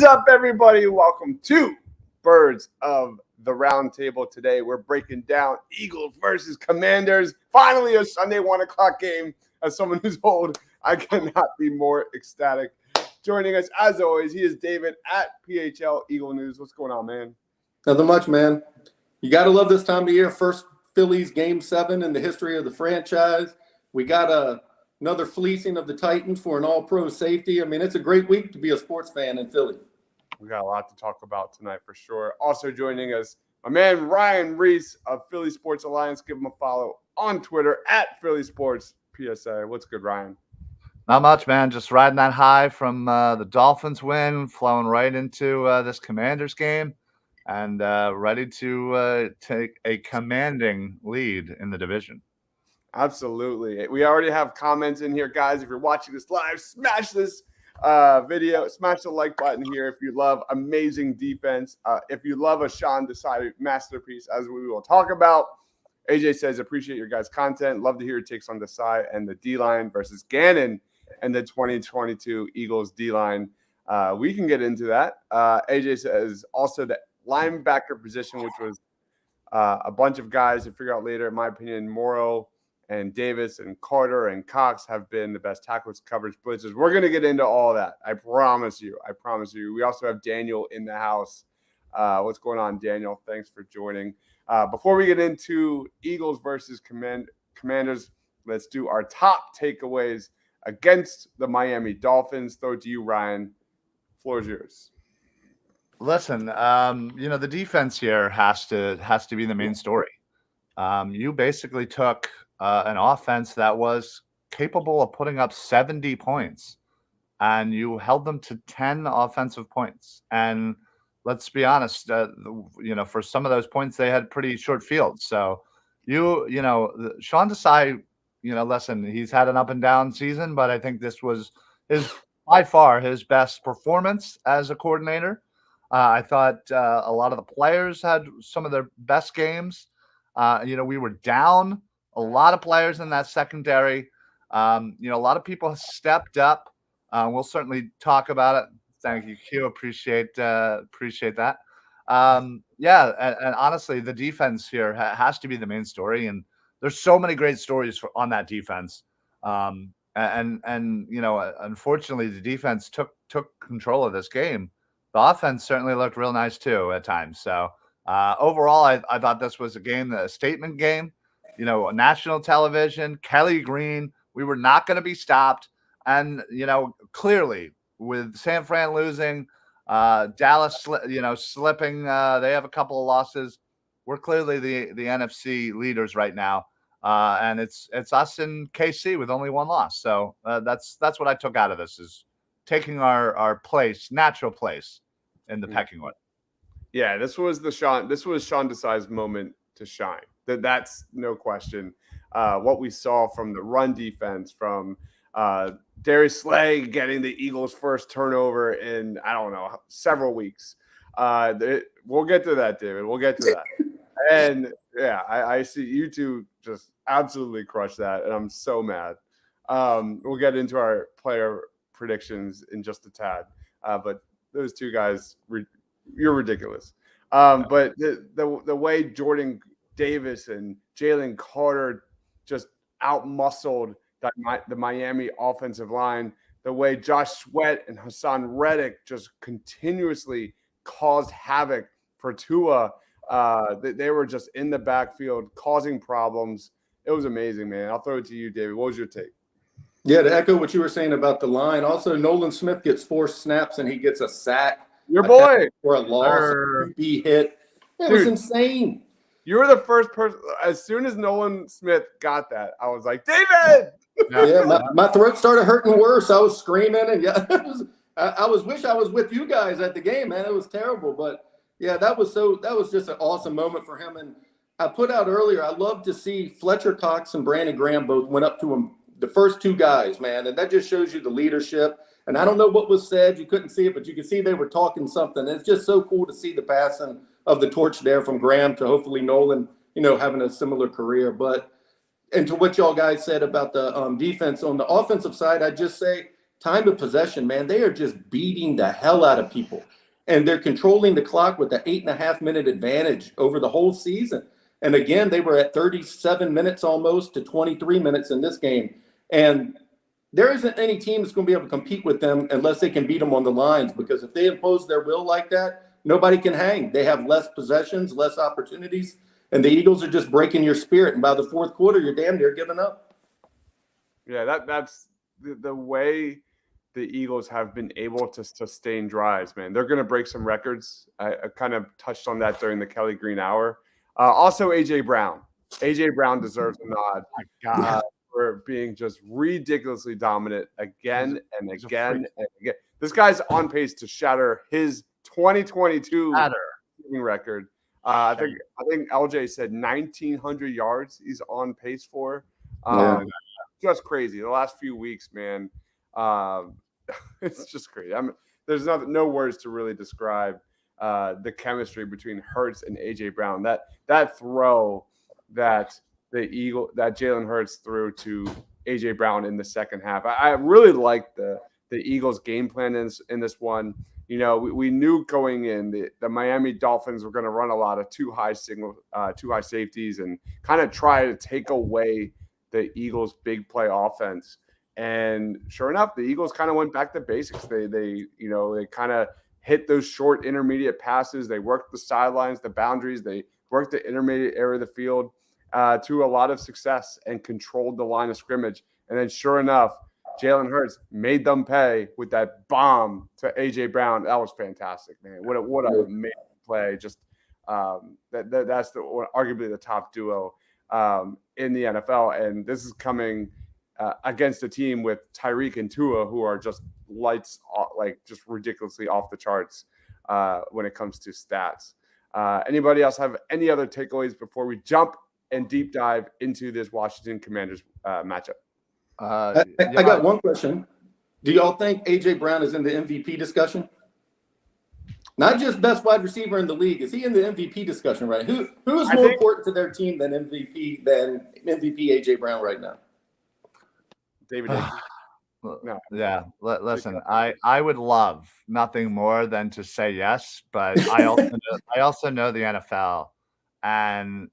is up, everybody? Welcome to Birds of the Round Table. Today, we're breaking down Eagles versus Commanders. Finally, a Sunday 1 o'clock game. As someone who's old, I cannot be more ecstatic. Joining us, as always, he is David at PHL Eagle News. What's going on, man? Nothing much, man. You got to love this time of year. First Phillies Game 7 in the history of the franchise. We got another fleecing of the Titans for an all-pro safety. I mean, it's a great week to be a sports fan in Philly. We got a lot to talk about tonight for sure. Also joining us, my man Ryan Reese of Philly Sports Alliance. Give him a follow on Twitter at Philly Sports PSA. What's good, Ryan? Not much, man. Just riding that high from the Dolphins win, flowing right into this Commanders game, and ready to take a commanding lead in the division. Absolutely. We already have comments in here, guys. If you're watching this live, smash this video, smash the like button here if you love amazing defense. If you love a Sean Desai masterpiece, as we will talk about. AJ says, appreciate your guys' content. Love to hear your takes on Desai and the D-line versus Gannon and the 2022 Eagles D-line. We can get into that. AJ says also the linebacker position, which was a bunch of guys to figure out later. In my opinion, Morrow and Davis and Carter and Cox have been the best tackles, coverage, blitzes. We're going to get into all that. I promise you. I promise you. We also have Daniel in the house. What's going on, Daniel? Thanks for joining. Before we get into Eagles versus Commanders, let's do our top takeaways against the Miami Dolphins. Throw it to you, Ryan. Floor is yours. Listen, the defense here has to be the main story. You basically took an offense that was capable of putting up 70 points, and you held them to 10 offensive points. And let's be honest, for some of those points, they had pretty short fields. So, Sean Desai, listen, he's had an up and down season, but I think this was by far his best performance as a coordinator. I thought a lot of the players had some of their best games. We were down a lot of players in that secondary. A lot of people stepped up. We'll certainly talk about it. Thank you, Q. Appreciate that. And honestly, the defense here has to be the main story. And there's so many great stories on that defense. Unfortunately, the defense took control of this game. The offense certainly looked real nice too at times. So overall, I thought this was a statement game. National television, Kelly Green. We were not going to be stopped. And clearly, with San Fran losing, Dallas, slipping, they have a couple of losses. We're clearly the NFC leaders right now, and it's us and KC with only one loss. So that's what I took out of this, is taking our natural place in the pecking order. Yeah, this was Sean Desai's moment to shine. That's no question. What we saw from the run defense, from Darius Slay getting the Eagles' first turnover in, several weeks. We'll get to that, David. We'll get to that. And, yeah, I see you two just absolutely crush that, and I'm so mad. We'll get into our player predictions in just a tad. But those two guys, you're ridiculous. But the way Jordan Davis and Jalen Carter just outmuscled the Miami offensive line, the way Josh Sweat and Hassan Reddick just continuously caused havoc for Tua. They were just in the backfield causing problems. It was amazing, man. I'll throw it to you, David. What was your take? Yeah, to echo what you were saying about the line. Also, Nolan Smith gets 4 snaps and he gets a sack. Your boy. For a loss, be hit. It was insane. You were the first person. As soon as Nolan Smith got that, I was like, David! Yeah, my throat started hurting worse. I was screaming, and I wish I was with you guys at the game, man. It was terrible, but yeah, that was just an awesome moment for him. And I put out earlier, I love to see Fletcher Cox and Brandon Graham both went up to him, the first 2 guys, man, and that just shows you the leadership. And I don't know what was said. You couldn't see it, but you could see they were talking something. It's just so cool to see the passing of the torch there from Graham to hopefully Nolan, having a similar career. And to what y'all guys said about the defense, on the offensive side, I'd just say time of possession, man, they are just beating the hell out of people. And they're controlling the clock with the 8.5-minute advantage over the whole season. And again, they were at 37 minutes almost to 23 minutes in this game. And there isn't any team that's going to be able to compete with them unless they can beat them on the lines, because if they impose their will like that, nobody can hang. They have less possessions, less opportunities, and the Eagles are just breaking your spirit. And by the fourth quarter, you're damn near giving up. Yeah, that's the way the Eagles have been able to sustain drives, man. They're going to break some records. I kind of touched on that during the Kelly Green Hour. Also, A.J. Brown. A.J. Brown deserves a nod. My God. For being just ridiculously dominant again and again and again. This guy's on pace to shatter his 2022 record. I think LJ said 1,900 yards he's on pace for. Just crazy. The last few weeks, man, it's just crazy. There's no words to really describe the chemistry between Hurts and AJ Brown. That throw that Jalen Hurts threw to AJ Brown in the second half. I really liked the Eagles' game plan in this one. You know, we knew going in the Miami Dolphins were going to run a lot of two high safeties and kind of try to take away the Eagles' big play offense. And sure enough, the Eagles kind of went back to basics. They kind of hit those short intermediate passes. They worked the sidelines, the boundaries. They worked the intermediate area of the field to a lot of success and controlled the line of scrimmage. And then sure enough, Jalen Hurts made them pay with that bomb to A.J. Brown. That was fantastic, man. What a amazing play. Just that's arguably the top duo in the NFL. And this is coming against a team with Tyreek and Tua, who are just lights off, like just ridiculously off the charts when it comes to stats. Anybody else have any other takeaways before we jump and deep dive into this Washington Commanders matchup? I got one question. Do y'all think A.J. Brown is in the MVP discussion? Not just best wide receiver in the league. Is he in the MVP discussion right? Who is more important to their team than MVP A.J. Brown right now? David. No. Yeah. Listen, I would love nothing more than to say yes, but I also know the NFL, and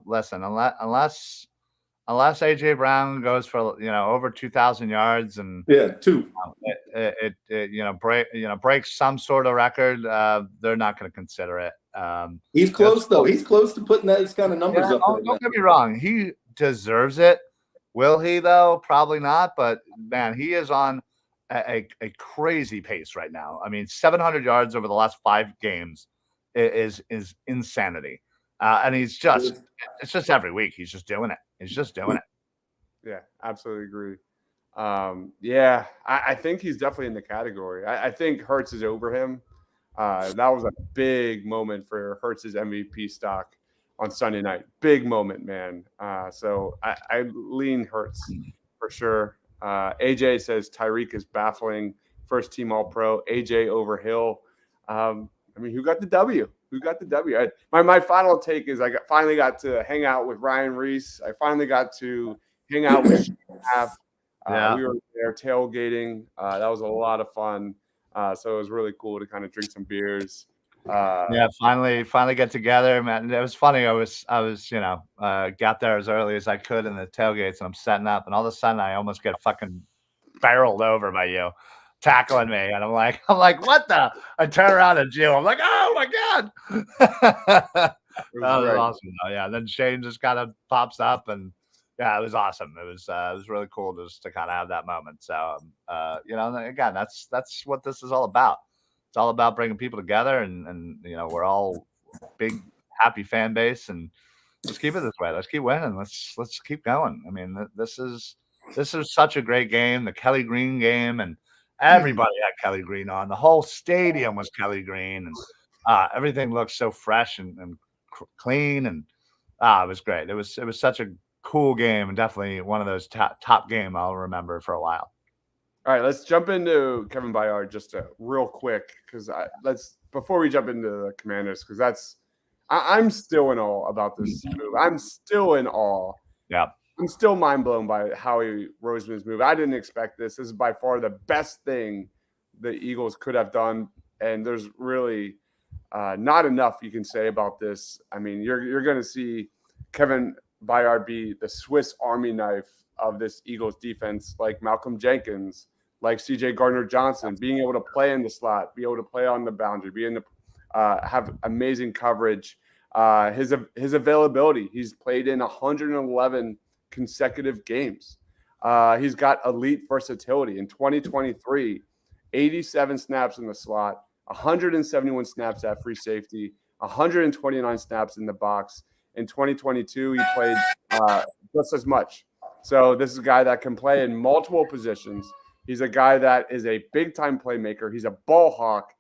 listen, unless A.J. Brown goes for over 2,000 yards and breaks some sort of record, they're not going to consider it. He's close though. He's close to putting those kind of numbers up. Don't get me wrong. He deserves it. Will he though? Probably not. But man, he is on a crazy pace right now. I mean, 700 yards over the last 5 games is insanity. And it's just every week. He's just doing it. Yeah, absolutely agree. I think he's definitely in the category. I think Hurts is over him. That was a big moment for Hurts' MVP stock on Sunday night. Big moment, man. So I lean Hurts for sure. AJ says Tyreek is baffling. First team All-Pro. AJ over Hill. Who got the W? My final take is I finally got to hang out with Ryan Reese. I finally got to hang out with Shaf. We were there tailgating. That was a lot of fun. So it was really cool to kind of drink some beers. Finally get together, man. It was funny. I was got there as early as I could in the tailgates, and I'm setting up, and all of a sudden I almost get fucking barreled over by you, tackling me, and I'm like, what the? I turn around and Jill, I'm like, oh my God. That was awesome though. Yeah. Then Shane just kind of pops up, and it was awesome. It was really cool just to kind of have that moment. So again, that's what this is all about. It's all about bringing people together, and we're all big happy fan base, and let's keep it this way. Let's keep winning. Let's keep going. I mean, this is such a great game, the Kelly Green game, and everybody had Kelly Green on. The whole stadium was Kelly Green, and everything looked so fresh and clean, and it was great. It was such a cool game, and definitely one of those top game I'll remember for a while. All right, let's jump into Kevin Byard just real quick, because before we jump into the Commanders, because I'm still in awe about this move. I'm still in awe I'm still mind blown by Howie Roseman's move. I didn't expect this. This is by far the best thing the Eagles could have done, and there's really not enough you can say about this. I mean, you're going to see Kevin Byard be the Swiss Army knife of this Eagles defense, like Malcolm Jenkins, like C.J. Gardner-Johnson, being able to play in the slot, be able to play on the boundary, have amazing coverage. His availability. He's played in 111 consecutive games. He's got elite versatility. In 2023, 87 snaps in the slot, 171 snaps at free safety, 129 snaps in the box. In 2022, he played just as much. So this is a guy that can play in multiple positions. He's a guy that is a big-time playmaker. He's a ball hawk.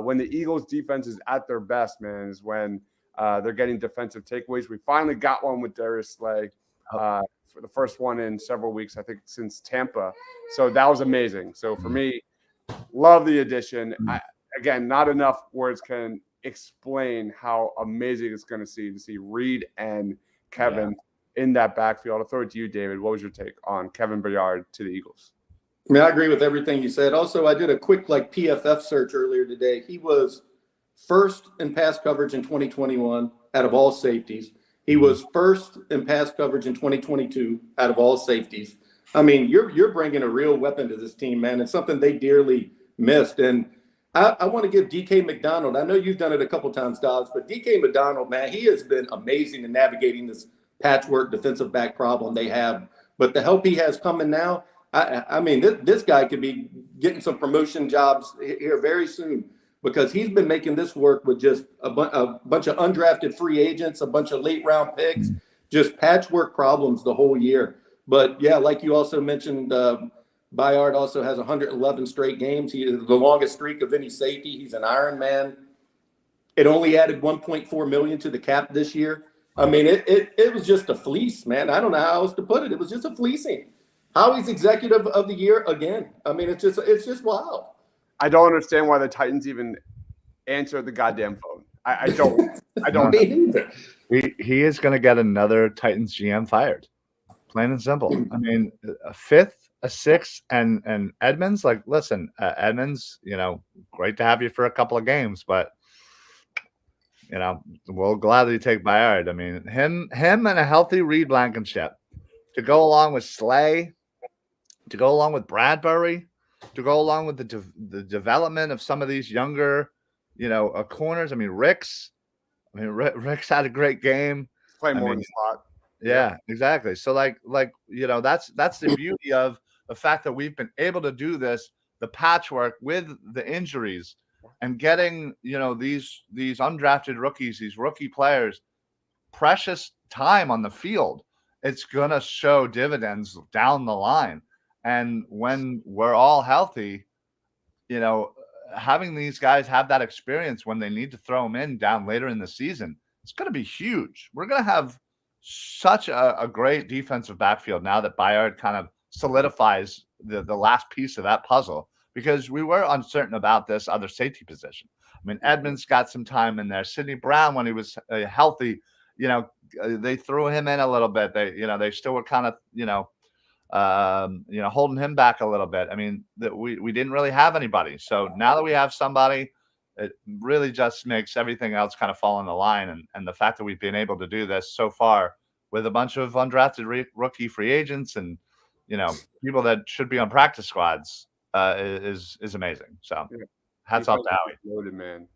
When the Eagles' defense is at their best, man, is when they're getting defensive takeaways. We finally got one with Darius Slay for the first one in several weeks, I think, since Tampa. So that was amazing. So for me, love the addition. Again, not enough words can explain how amazing it's going to see Reed and Kevin in that backfield. I'll throw it to you, David. What was your take on Kevin Byard to the Eagles? I mean, I agree with everything you said. Also, I did a quick PFF search earlier today. He was first in pass coverage in 2021 out of all safeties. He was first in pass coverage in 2022 out of all safeties. I mean, you're bringing a real weapon to this team, man. It's something they dearly missed. And I want to give DK McDonald, I know you've done it a couple times, Dobbs, but DK McDonald, man, he has been amazing in navigating this patchwork defensive back problem they have. But the help he has coming now, I mean, this guy could be getting some promotion jobs here very soon because he's been making this work with just a bunch of undrafted free agents, a bunch of late round picks, just patchwork problems the whole year. But yeah, like you also mentioned, Byard also has 111 straight games. He is the longest streak of any safety. He's an Iron Man. It only added 1.4 million to the cap this year. I mean, it was just a fleece, man. I don't know how else to put it. It was just a fleecing. Howie's executive of the year again. I mean, it's just wild. I don't understand why the Titans even answer the goddamn phone. I don't. He is going to get another Titans GM fired. Plain and simple. I mean, a fifth, a sixth, and Edmonds. Like, listen, Edmonds. Great to have you for a couple of games, but we'll gladly take Byard. I mean, him and a healthy Reed Blankenship to go along with Slay, to go along with Bradbury, to go along with the development of some of these younger, corners. I mean, Rick's had a great game. Play more in the slot. Yeah, exactly. So that's the beauty of the fact that we've been able to do this, the patchwork with the injuries and getting, these undrafted rookies, these rookie players, precious time on the field. It's going to show dividends down the line. And when we're all healthy, having these guys have that experience when they need to throw them in down later in the season, it's going to be huge. We're going to have such a great defensive backfield now that Byard kind of solidifies the last piece of that puzzle, because we were uncertain about this other safety position. I mean, Edmonds got some time in there. Sidney Brown, when he was healthy, they threw him in a little bit. They still were kind of, holding him back a little bit. I mean, we didn't really have anybody. So now that we have somebody, it really just makes everything else kind of fall in the line. And the fact that we've been able to do this so far with a bunch of undrafted rookie free agents and, people that should be on practice squads is amazing. So hats off to Howie. Loaded, man.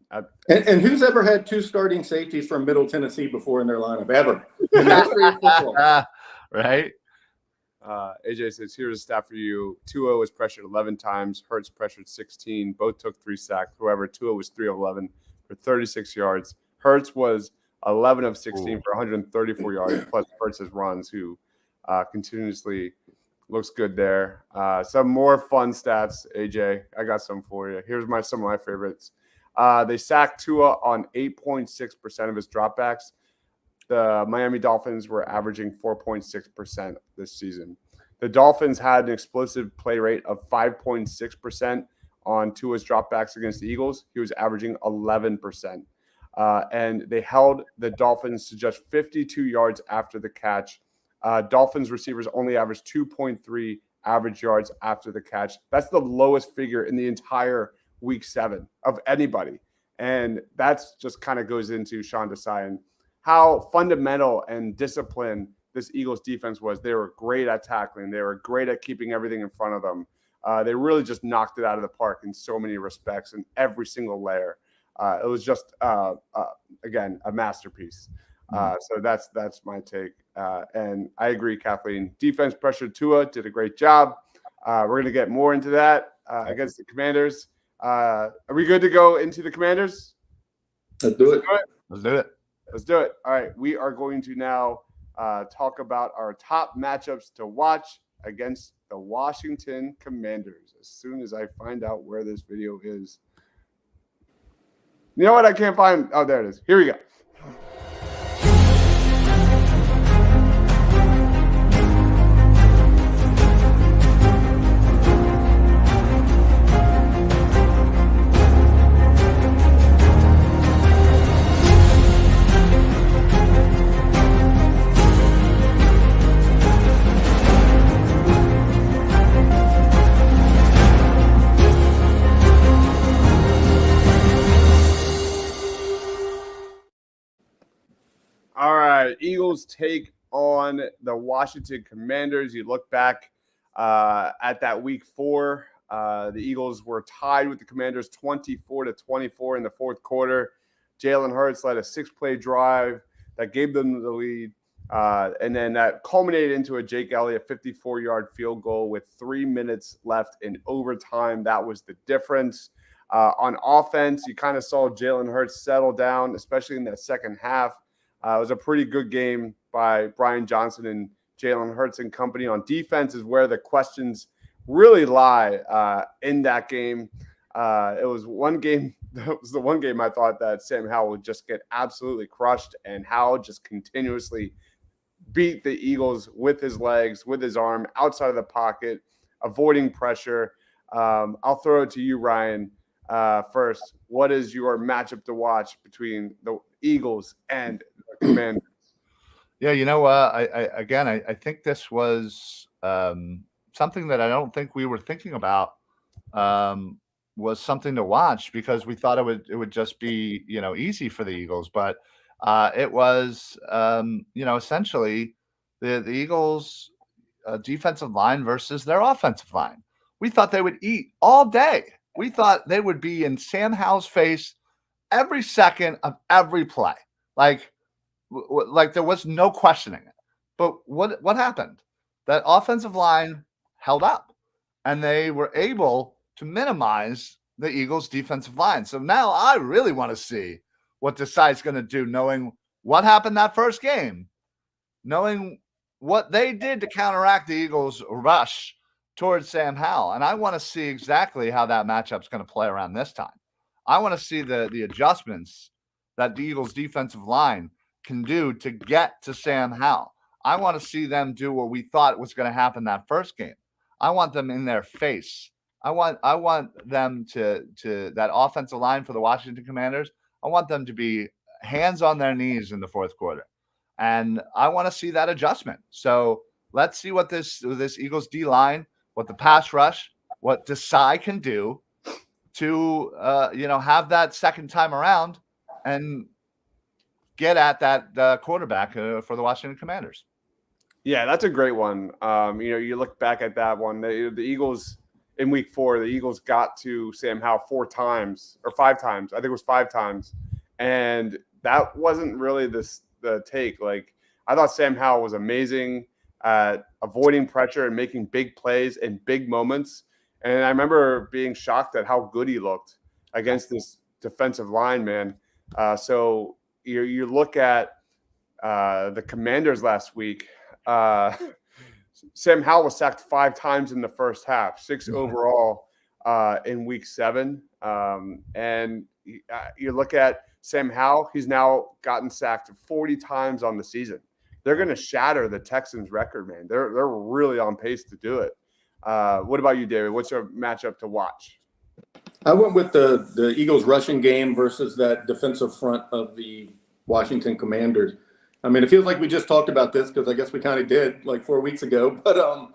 And who's ever had two starting safeties from Middle Tennessee before in their lineup ever? In the history of football. Right. AJ says, here's a stat for you. Tua was pressured 11 times. Hurts pressured 16. Both took 3 sacks. However, Tua was 3 of 11 for 36 yards. Hurts was 11 of 16 for 134 yards, plus Hurts' runs, who continuously looks good there. Some more fun stats, AJ. I got some for you. Here's some of my favorites. They sacked Tua on 8.6% of his dropbacks. The Miami Dolphins were averaging 4.6% this season. The Dolphins had an explosive play rate of 5.6% on Tua's dropbacks against the Eagles. He was averaging 11%. And they held the Dolphins to just 52 yards after the catch Dolphins receivers only averaged 2.3 average yards after the catch. That's the lowest figure in the entire week 7 of anybody. And that's just kind of goes into Sean Desai and how fundamental and disciplined this Eagles defense was. They were great at tackling. They were great at keeping everything in front of them. They really just knocked it out of the park in so many respects in every single layer. It was just, again, a masterpiece. So that's my take. And I agree, Kathleen. Defense pressured Tua, did a great job. We're going to get more into that against the Commanders. Are we good to go into the Commanders? Let's do it. Let's do it. Let's do it. All right. We are going to now talk about our top matchups to watch against the Washington Commanders. As soon as I find out where this video is. You know what? I can't find. Oh, there it is. Here we go. All right, Eagles take on the Washington Commanders. You look back at that week 4. The Eagles were tied with the Commanders 24-24 in the fourth quarter. Jalen Hurts led a 6-play drive that gave them the lead. And then that culminated into a Jake Elliott 54-yard field goal with 3 minutes left in overtime. That was the difference. On offense, you kind of saw Jalen Hurts settle down, especially in that second half. It was a pretty good game by Brian Johnson and Jalen Hurts and company. On defense is where the questions really lie in that game. It was one game. That was the one game I thought that Sam Howell would just get absolutely crushed, and Howell just continuously beat the Eagles with his legs, with his arm, outside of the pocket, avoiding pressure. I'll throw it to you, Ryan. First, what is your matchup to watch between the Eagles and the Commanders? Yeah, I think this was something that I don't think we were thinking about was something to watch because we thought it would just be easy for the Eagles, but it was essentially the Eagles' defensive line versus their offensive line. We thought they would eat all day. We thought they would be in Sam Howell's face every second of every play. Like there was no questioning it. But what happened? That offensive line held up, and they were able to minimize the Eagles' defensive line. So now I really want to see what Desai's going to do, knowing what happened that first game, knowing what they did to counteract the Eagles' rush towards Sam Howell. And I want to see exactly how that matchup's going to play around this time. I want to see the adjustments that the Eagles' defensive line can do to get to Sam Howell. I want to see them do what we thought was going to happen that first game. I want them in their face. I want them to that offensive line for the Washington Commanders. I want them to be hands on their knees in the fourth quarter. And I want to see that adjustment. So let's see what this Eagles D-line, what the pass rush, what Desai can do to have that second time around and get at that quarterback for the Washington Commanders. Yeah, that's a great one. You look back at that one. The Eagles in week 4, the Eagles got to Sam Howell 4 times or 5 times. I think it was 5 times, and that wasn't really the take. Like, I thought Sam Howell was amazing at avoiding pressure and making big plays in big moments. And I remember being shocked at how good he looked against this defensive line, man. So you look at the Commanders last week. Sam Howell was sacked 5 times in the first half, 6 overall in week 7. And you look at Sam Howell, he's now gotten sacked 40 times on the season. They're going to shatter the Texans' record, man. They're really on pace to do it. What about you, David? What's your matchup to watch? I went with the Eagles rushing game versus that defensive front of the Washington Commanders. I mean, it feels like we just talked about this because I guess we kind of did like 4 weeks ago. But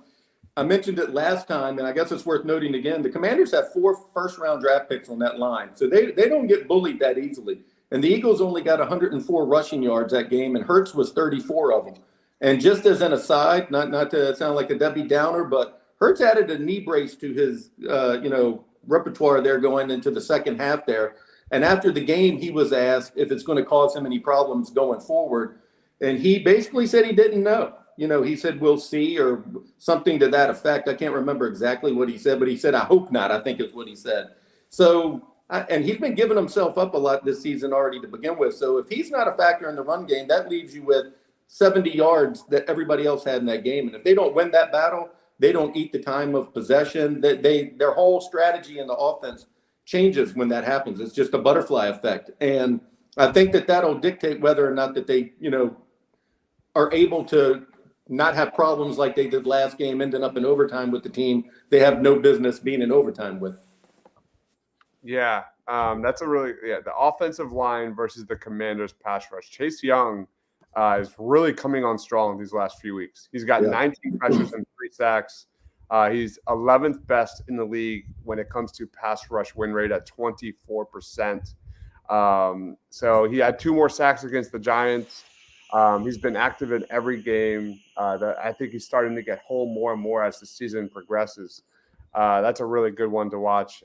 I mentioned it last time, and I guess it's worth noting again. The Commanders have 4 first-round draft picks on that line, so they don't get bullied that easily. And the Eagles only got 104 rushing yards that game, and Hurts was 34 of them. And just as an aside, not to sound like a Debbie Downer, but Hurts added a knee brace to his repertoire there going into the second half there. And after the game, he was asked if it's going to cause him any problems going forward, and he basically said he didn't know. He said, we'll see, or something to that effect. I can't remember exactly what he said, but he said, I hope not, I think is what he said. So, and he's been giving himself up a lot this season already to begin with. So if he's not a factor in the run game, that leaves you with 70 yards that everybody else had in that game. And if they don't win that battle, they don't eat the time of possession. Their whole strategy in the offense changes when that happens. It's just a butterfly effect. And I think that'll dictate whether or not that they, are able to not have problems like they did last game, ending up in overtime with the team they have no business being in overtime with. Yeah, that's the offensive line versus the Commanders pass rush. Chase Young is really coming on strong these last few weeks. He's got 19 pressures and 3 sacks. He's 11th best in the league when it comes to pass rush win rate at 24%. So he had 2 more sacks against the Giants. He's been active in every game. I think he's starting to get home more and more as the season progresses. That's a really good one to watch.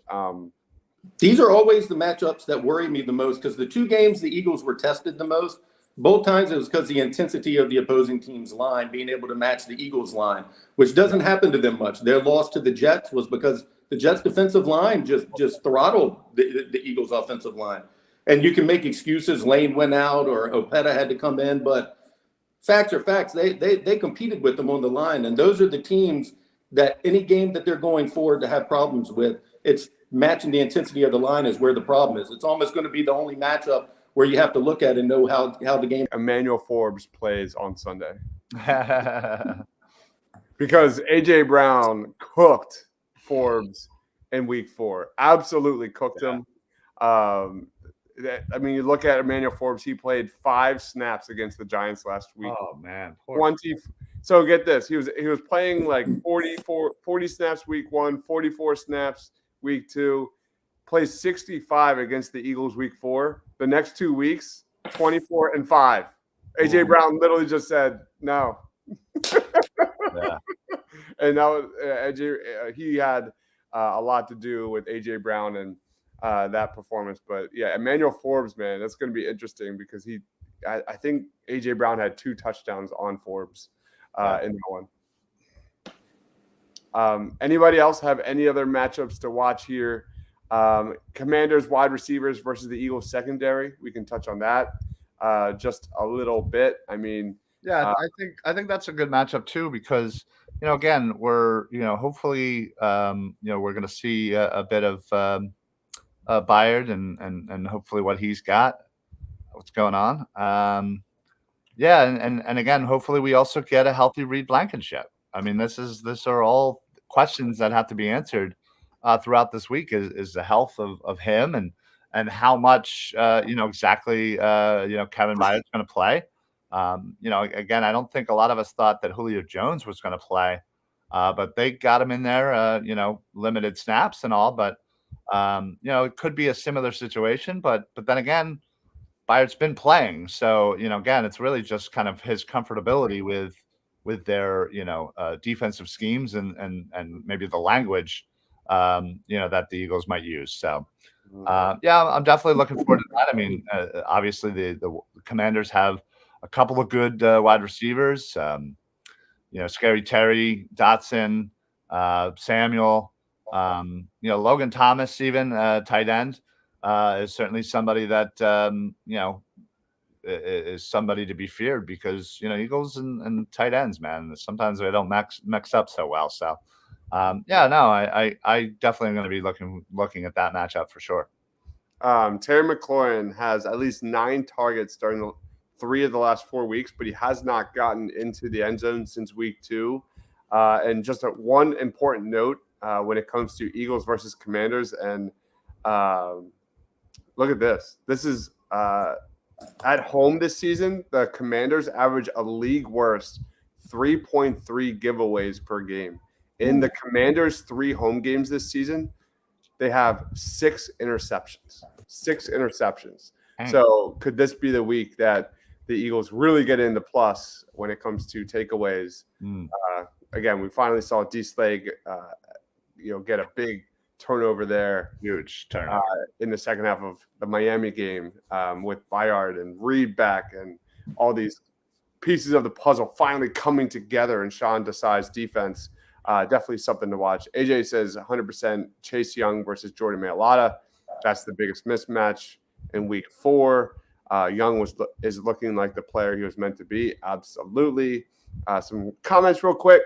These are always the matchups that worry me the most because the 2 games the Eagles were tested the most, both times it was because the intensity of the opposing team's line being able to match the Eagles' line, which doesn't happen to them much. Their loss to the Jets was because the Jets' defensive line just throttled the Eagles' offensive line. And you can make excuses. Lane went out or Opeta had to come in, but facts are facts. They competed with them on the line, and those are the teams that any game that they're going forward to have problems with, it's matching the intensity of the line is where the problem is. It's almost going to be the only matchup where you have to look at and know how the game. Emmanuel Forbes plays on Sunday because A.J. Brown cooked Forbes in week 4. Absolutely cooked him. You look at Emmanuel Forbes, he played 5 snaps against the Giants last week. Oh, man. 20. So get this. He was playing like 40 snaps week 1, 44 snaps week 2, plays 65 against the Eagles week 4. The next 2 weeks, 24 and 5. A.J. Brown literally just said no. Yeah. And that was he had a lot to do with A.J. Brown and that performance. But yeah, Emmanuel Forbes, man, that's going to be interesting because I think A.J. Brown had 2 touchdowns on Forbes in that one. Anybody else have any other matchups to watch here? Commanders wide receivers versus the Eagles secondary. We can touch on that just a little bit. I mean, I think that's a good matchup too because again we're hopefully we're going to see a bit of Byard and hopefully what he's got, what's going on. And again, hopefully we also get a healthy Reed Blankenship. I mean, this are all questions that have to be answered throughout this week. Is the health of him and how much exactly Kevin Byard's going to play. Again, I don't think a lot of us thought that Julio Jones was going to play, but they got him in there. Limited snaps and all, but it could be a similar situation. But then again, Byard's been playing, so again, it's really just kind of his comfortability with their defensive schemes and maybe the language that the Eagles might use. So I'm definitely looking forward to that. I mean, obviously the Commanders have a couple of good wide receivers. Scary Terry, Dotson, Samuel, Logan Thomas, even tight end, is certainly somebody that is somebody to be feared because Eagles and tight ends, man, sometimes they don't mix up so well. So I definitely am going to be looking at that matchup for sure. Terry McLaurin has at least 9 targets during the 3 of the last 4 weeks, but he has not gotten into the end zone since week 2. And just one important note when it comes to Eagles versus Commanders, and look at this. This is At home this season, the Commanders average a league worst 3.3 giveaways per game. In the Commanders' 3 home games this season, they have 6 interceptions. 6 interceptions. Dang. So could this be the week that the Eagles really get into plus when it comes to takeaways? Again, we finally saw D-Slade, get a big turnover there. Huge turnover. In the second half of the Miami game with Bayard and Reed back and all these pieces of the puzzle finally coming together in Sean Desai's defense. Definitely something to watch. AJ says 100% Chase Young versus Jordan Mailata. That's the biggest mismatch in week 4. Young is looking like the player he was meant to be. Absolutely. Some comments real quick.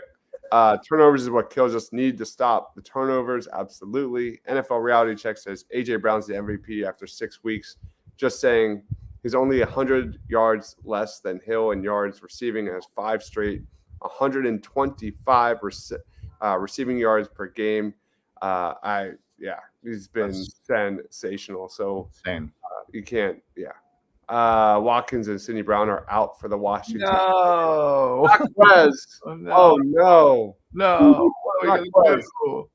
Turnovers is what kills us. Need to stop the turnovers. Absolutely. NFL Reality Check says AJ Brown's the MVP after 6 weeks. Just saying he's only 100 yards less than Hill in yards receiving and has 5 straight 125 receiving yards per game. He's been sensational. So you can't. Watkins and Sidney Brown are out for the Washington. No. Oh no. No. What are we gonna do?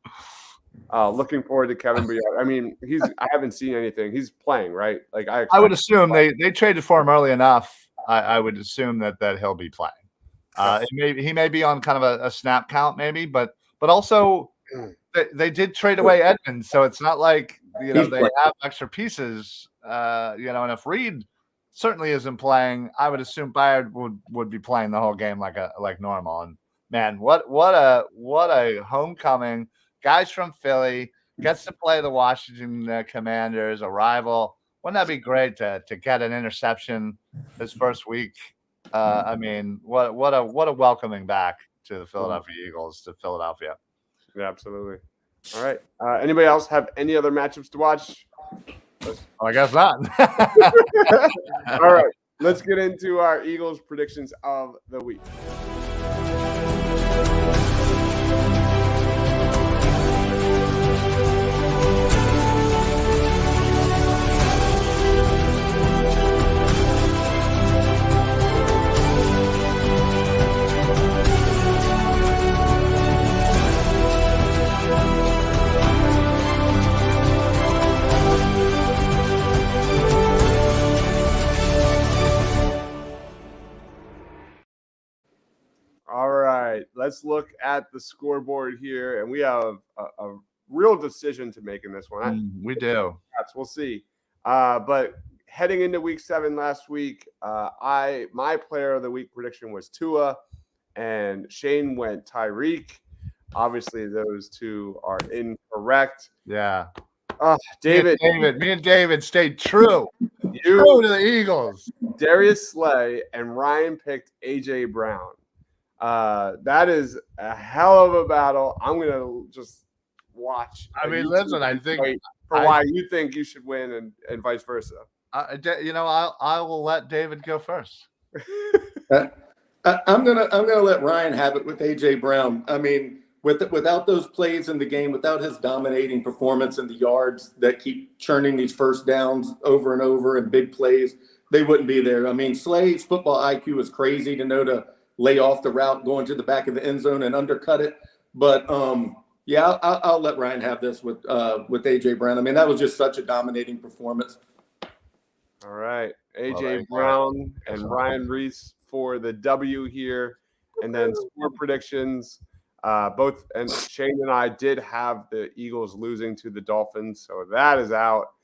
Looking forward to Kevin Byard. I mean, I haven't seen anything. He's playing, right? Like I would assume they traded for him early enough. I would assume that he'll be playing. He may be on kind of a snap count, maybe, but also they did trade away Edmonds, so it's not like they have extra pieces. And if Reed certainly isn't playing, I would assume Bayard would be playing the whole game like normal. And man, what a homecoming! Guys from Philly gets to play the Washington Commanders, a rival. Wouldn't that be great to get an interception this first week? I mean, what a welcoming back to the Philadelphia Eagles, to Philadelphia. Yeah, absolutely. All right. Anybody else have any other matchups to watch? Well, I guess not. All right. Let's get into our Eagles predictions of the week. Let's look at the scoreboard here, and we have a real decision to make in this one. We do. Perhaps we'll see. But heading into week 7 last week, my player of the week prediction was Tua, and Shane went Tyreek. Obviously, those two are incorrect. Yeah. David. Me and David stayed true. True to the Eagles. Darius Slay and Ryan picked AJ Brown. That is a hell of a battle. I'm going to just watch. I mean, listen, I think why you think you should win and vice versa. I will let David go first. I'm gonna let Ryan have it with AJ Brown. I mean, without those plays in the game, without his dominating performance and the yards that keep churning these first downs over and over and big plays, they wouldn't be there. I mean, Slade's football IQ is crazy to know to lay off the route, going to the back of the end zone and undercut it. But I'll let Ryan have this with AJ Brown. I mean, that was just such a dominating performance. All right, AJ Brown and Ryan Reese for the W here, and then score predictions. Both and Shane and I did have the Eagles losing to the Dolphins, so that is out.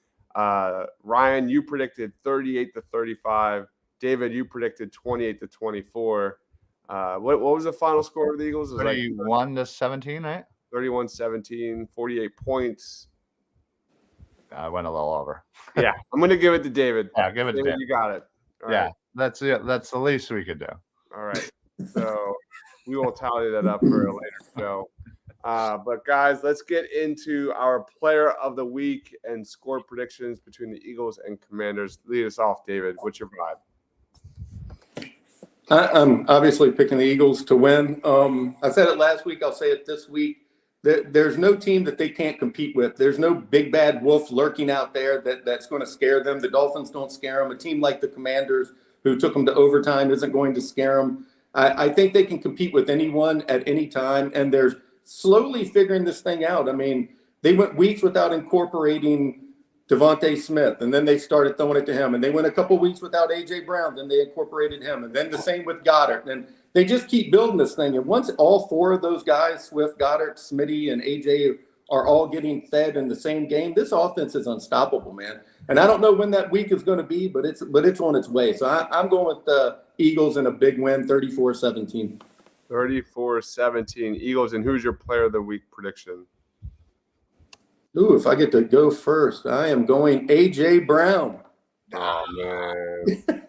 Ryan, you predicted 38-35. David, you predicted 28-24. What was the final score of the Eagles? It was 31-17, right? 31-17, 48 points. I went a little over. Yeah, I'm going to give it to David. Yeah, give it to David. You got it. All right. That's it. That's the least we could do. All right. So we will tally that up for a later show. But guys, let's get into our player of the week and score predictions between the Eagles and Commanders. Lead us off, David. What's your vibe? I'm obviously picking the Eagles to win. I said it last week. I'll say it this week. There's no team that they can't compete with. There's no big bad wolf lurking out there that's going to scare them. The Dolphins don't scare them. A team like the Commanders, who took them to overtime, isn't going to scare them. I think they can compete with anyone at any time, and they're slowly figuring this thing out. I mean, they went weeks without incorporating Devontae Smith, and then they started throwing it to him. And they went a couple weeks without A.J. Brown, then they incorporated him. And then the same with Goddard. And they just keep building this thing. And once all four of those guys, Swift, Goddard, Smitty, and A.J., are all getting fed in the same game, this offense is unstoppable, man. And I don't know when that week is going to be, but it's on its way. So I'm going with the Eagles in a big win, 34-17. 34-17 Eagles. And who's your player of the week prediction? Ooh, if I get to go first, I am going A.J. Brown. Oh, man.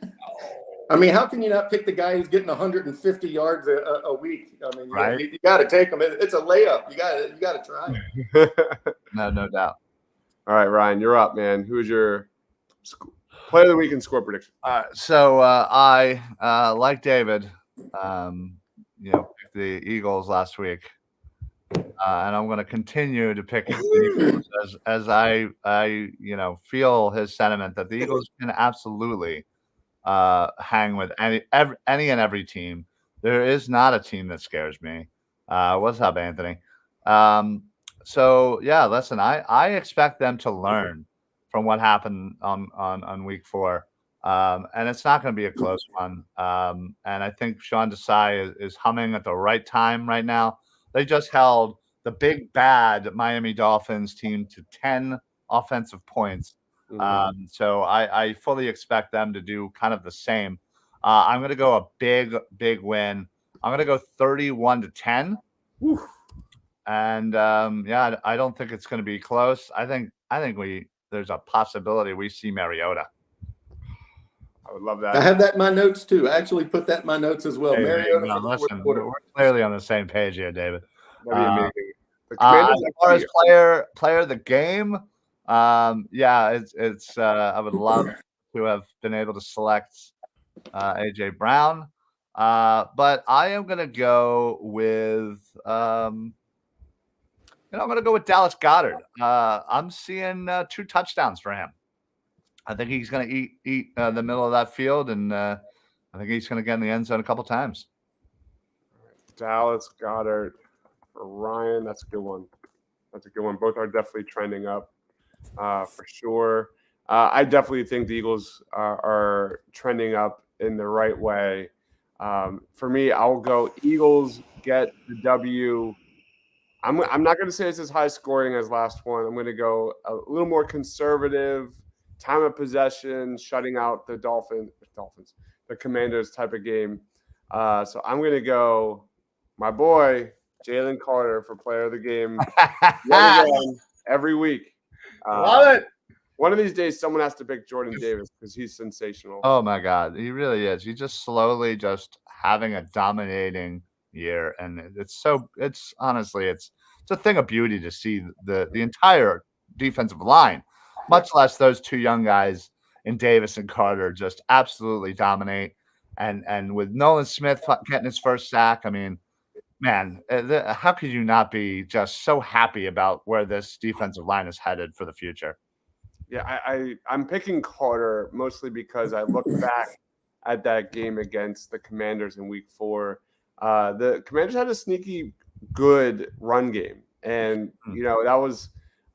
I mean, how can you not pick the guy who's getting 150 yards a week? I mean, right. you got to take him. It's a layup. You got to try. No doubt. All right, Ryan, you're up, man. Who's your player of the week and score prediction? All right, so I like David, picked the Eagles last week, and I'm going to continue to pick the Eagles as I feel his sentiment that the Eagles can absolutely hang with any and every team. There is not a team that scares me. What's up, Anthony? So yeah, listen, I expect them to learn from what happened on week 4. And it's not going to be a close one. And I think Sean Desai is humming at the right time right now. They just held the big bad Miami Dolphins team to 10 offensive points. So I fully expect them to do kind of the same. I'm going to go a big win. I'm going to go 31-10. Woo. And I don't think it's going to be close. I think there's a possibility we see Mariota. I would love that. I have that in my notes too. I actually put that in my notes as well. Hey, Mariota no, for the listen, fourth quarter. we're clearly on the same page here, David. That'd be amazing. The As far as actually- player of the game, it's I would love to have been able to select AJ Brown, but I am going to go with I'm going to go with Dallas Goedert. I'm seeing 2 touchdowns for him. I think he's going to eat the middle of that field, and I think he's going to get in the end zone a couple times. Dallas Goedert for Ryan. That's a good one. Both are definitely trending up for sure. I definitely think the Eagles are trending up in the right way. For me, I'll go Eagles get the W. I'm not going to say it's as high scoring as last one. I'm going to go a little more conservative, time of possession, shutting out the the Commanders type of game. So I'm going to go my boy, Jalen Carter, for player of the game every week. Love it. One of these days, someone has to pick Jordan Davis because he's sensational. Oh my God, he really is. He's just slowly just having a dominating year, and it's honestly it's a thing of beauty to see the entire defensive line, much less those 2 young guys in Davis and Carter, just absolutely dominate. And with Nolan Smith getting his first sack, I mean, man, how could you not be just so happy about where this defensive line is headed for the future? Yeah, I'm picking Carter mostly because I look back at that game against the Commanders in week 4. The Commanders had a sneaky good run game. And, that was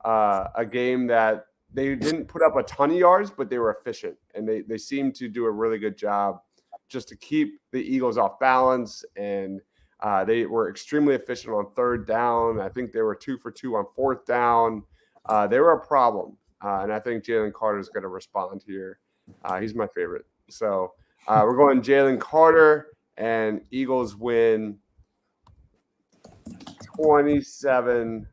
a game that they didn't put up a ton of yards, but they were efficient. And they seemed to do a really good job just to keep the Eagles off balance. And they were extremely efficient on 3rd down. I think they were 2 for 2 on 4th down. They were a problem. And I think Jalen Carter is going to respond here. He's my favorite. So we're going Jalen Carter, and Eagles win 27-10.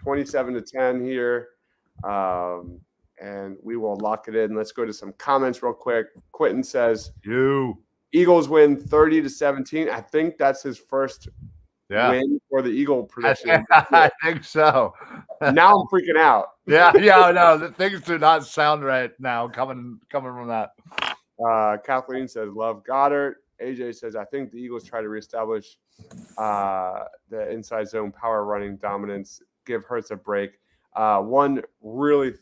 27-10 here. And we will lock it in. Let's go to some comments real quick. Quentin says, Eagles win 30-17. I think that's his first win for the Eagle prediction. I think so. Now I'm freaking out. No, the things do not sound right now coming from that. Kathleen says, love Goddard. AJ says, I think the Eagles try to reestablish the inside zone power running dominance, give Hurts a break. One really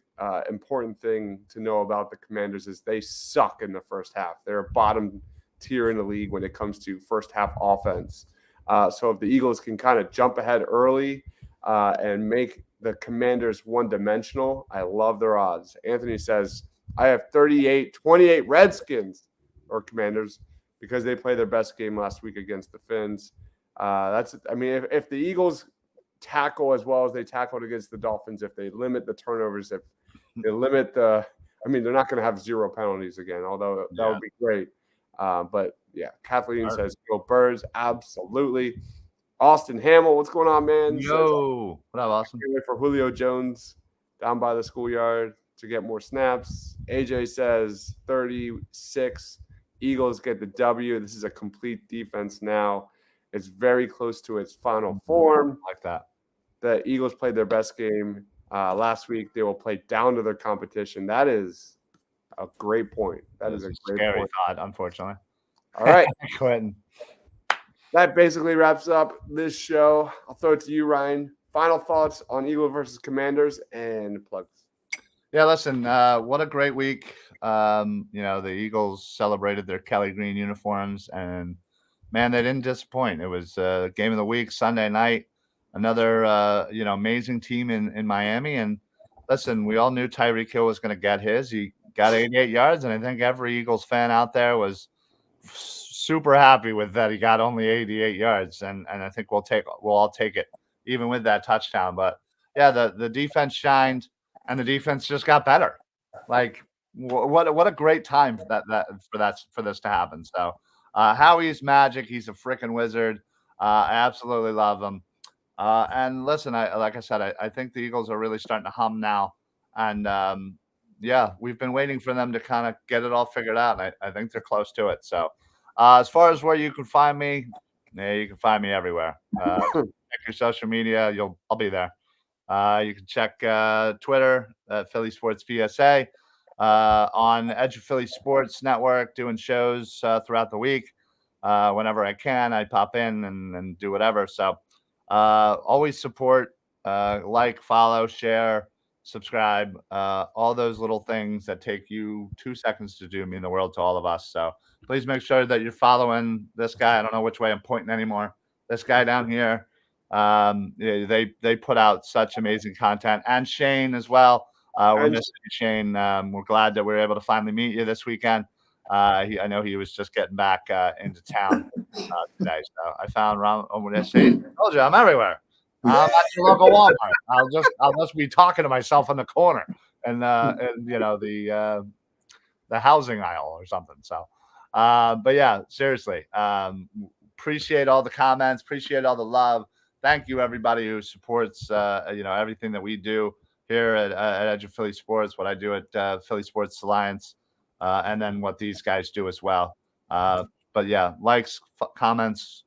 important thing to know about the Commanders is they suck in the first half. They're a bottom tier in the league when it comes to first half offense. So if the Eagles can kind of jump ahead early and make the Commanders one-dimensional, I love their odds. Anthony says, I have 38-28 Redskins or Commanders because they played their best game last week against the Finns. If the Eagles tackle as well as they tackled against the Dolphins, if they limit the turnovers, if they limit they're not going to have 0 penalties again, although that would be great. But yeah, Kathleen says, go Birds. Absolutely. Austin Hamill, what's going on, man? Yo, what up, Austin? Wait for Julio Jones down by the schoolyard to get more snaps. AJ says 36. Eagles get the W. This is a complete defense now. It's very close to its final form. Like that. The Eagles played their best game last week. They will play down to their competition. That is a great point. That is a great scary point. thought, unfortunately. All right. Quentin. That basically wraps up this show. I'll throw it to you, Ryan. Final thoughts on Eagles versus Commanders and plugs. Yeah, listen, what a great week. The Eagles celebrated their Kelly Green uniforms, and, man, they didn't disappoint. It was game of the week, Sunday night. Another, amazing team in Miami. And, listen, we all knew Tyreek Hill was going to get his. He got 88 yards, and I think every Eagles fan out there was super happy with that. He got only 88 yards, and I think we'll all take it, even with that touchdown. But, yeah, the defense shined, and the defense just got better. Like, what a great time for this to happen. So, Howie's magic. He's a freaking wizard. I absolutely love him. And listen, I think the Eagles are really starting to hum now. And, we've been waiting for them to kind of get it all figured out. And I think they're close to it. So as far as where you can find me, you can find me everywhere. Check your social media. I'll be there. You can check Twitter at Philly Sports PSA, on Edge of Philly Sports Network, doing shows throughout the week. Whenever I can, I pop in and do whatever. So always support, like, follow, share, subscribe, all those little things that take you 2 seconds to do mean the world to all of us. So please make sure that you're following this guy. I don't know which way I'm pointing anymore. This guy down here. They put out such amazing content, and Shane as well. We're missing you, Shane. We're glad that we were able to finally meet you this weekend. I know he was just getting back into town today, so I found Ron. I told you I'm everywhere. I'm at your local Walmart. I'll just be talking to myself in the corner and the housing aisle or something. So, but yeah, seriously, appreciate all the comments, appreciate all the love. Thank you, everybody who supports everything that we do here at Edge of Philly Sports, what I do at Philly Sports Alliance, and then what these guys do as well. But yeah, likes, comments,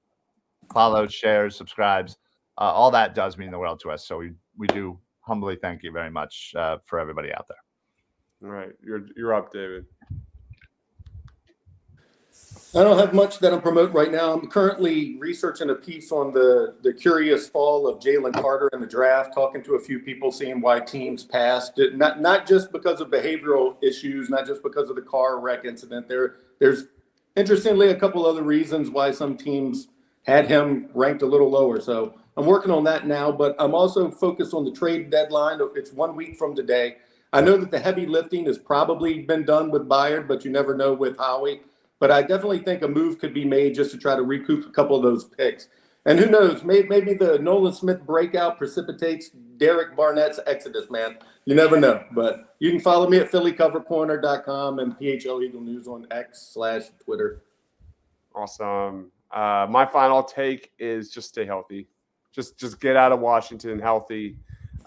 follows, shares, subscribes, all that does mean the world to us. So we do humbly thank you very much for everybody out there. All right, you're up, David. I don't have much that I'm promoting right now. I'm currently researching a piece on the curious fall of Jalen Carter in the draft, talking to a few people, seeing why teams passed. Not just because of behavioral issues, not just because of the car wreck incident. There's interestingly a couple other reasons why some teams had him ranked a little lower. So I'm working on that now, but I'm also focused on the trade deadline. It's 1 week from today. I know that the heavy lifting has probably been done with Bayard, but you never know with Howie. But I definitely think a move could be made just to try to recoup a couple of those picks. And who knows, maybe the Nolan Smith breakout precipitates Derek Barnett's exodus, man. You never know. But you can follow me at PhillyCoverCorner.com and PHL Eagle News on X/Twitter. Awesome. My final take is just stay healthy. Just get out of Washington healthy.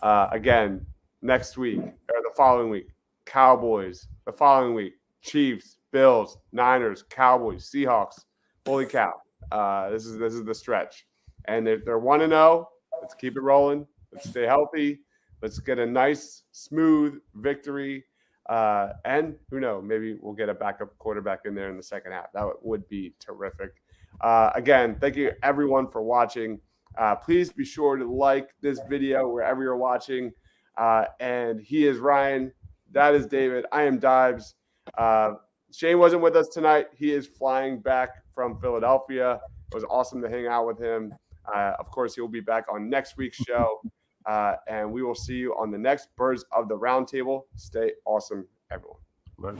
Again, next week or the following week, Cowboys. The following week, Chiefs, Bills, Niners, Cowboys, Seahawks. Holy cow. This is the stretch. And if they're 1-0, let's keep it rolling. Let's stay healthy. Let's get a nice, smooth victory And who knows, maybe we'll get a backup quarterback in there in the second half. That would be terrific. Again, thank you everyone for watching. Please be sure to like this video wherever you're watching. And he is Ryan. That is David. I am Dibes. Shane wasn't with us tonight. He is flying back from Philadelphia. It was awesome to hang out with him. Of course, he will be back on next week's show. And we will see you on the next Birds of the Roundtable. Stay awesome, everyone. Right.